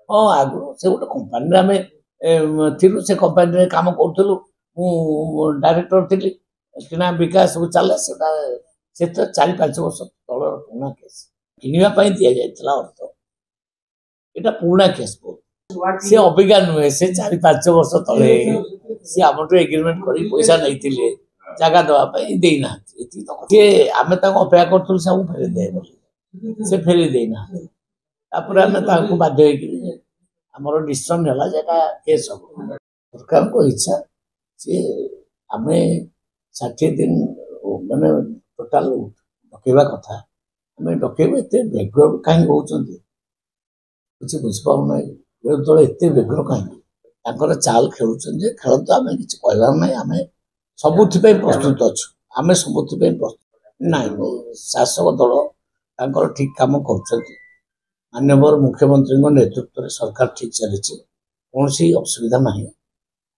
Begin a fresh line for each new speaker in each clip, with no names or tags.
हाँ आगु से गोटे कंपानी आम थिलु से कंपानी काम करूँ मु डायरेक्टर थी किना विकास सब चले से तो 4-5 वर्ष तल पुणा केस किणवाई दि जाता अर्थ यहाँ पुणा केस बहुत सी अबिका नुहे से 4-5 वर्ष तले सी आम एग्रीमेंट कर पैसा नहीं जगह दवाई देना आम अपेक्षा करूँ सब फेरी दे से फेरी देना आम बाध्य आमर डिसीजन है केस हम सरकार को इच्छा सी आम 60 दिन माने टोटाल डकैवा कथा आम डकैबे एत व्यग्र कहीं होती किसी बुझीपाना विरोधी दल एत व्यग्र कहीं चाल खेलुं खेल तो आम कि कहबार ना आम सबुथ प्रस्तुत अच्छु आम सबुथ प्रस्तुत ना शासक दल ठीक कम कर माननीय मुख्यमंत्री नेतृत्व में सरकार ठीक चली कौन असुविधा ना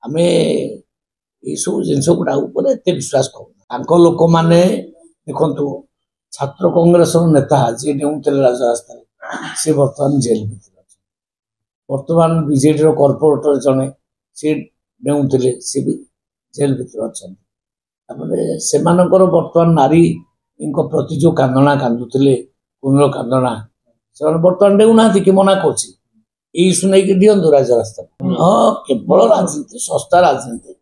आम ये सब जिनस गुड़ा एत विश्वास कर लोक मैंने देखु छात्र कांग्रेस नेता जी डेउते राजरास्ता सी बर्तमान जेल भर बर्तमान बीजेडी कर्पोरेटर जड़े सी डेउले सी भी जेल भर अच्छा से बर्तमान नारी प्रति जो कांदना कांदुले कुंडल कांदना से बर्तमान डेउना कि मना कर दिंतु राजरास्ता हाँ केवल राजनीति सस्ता राजनीति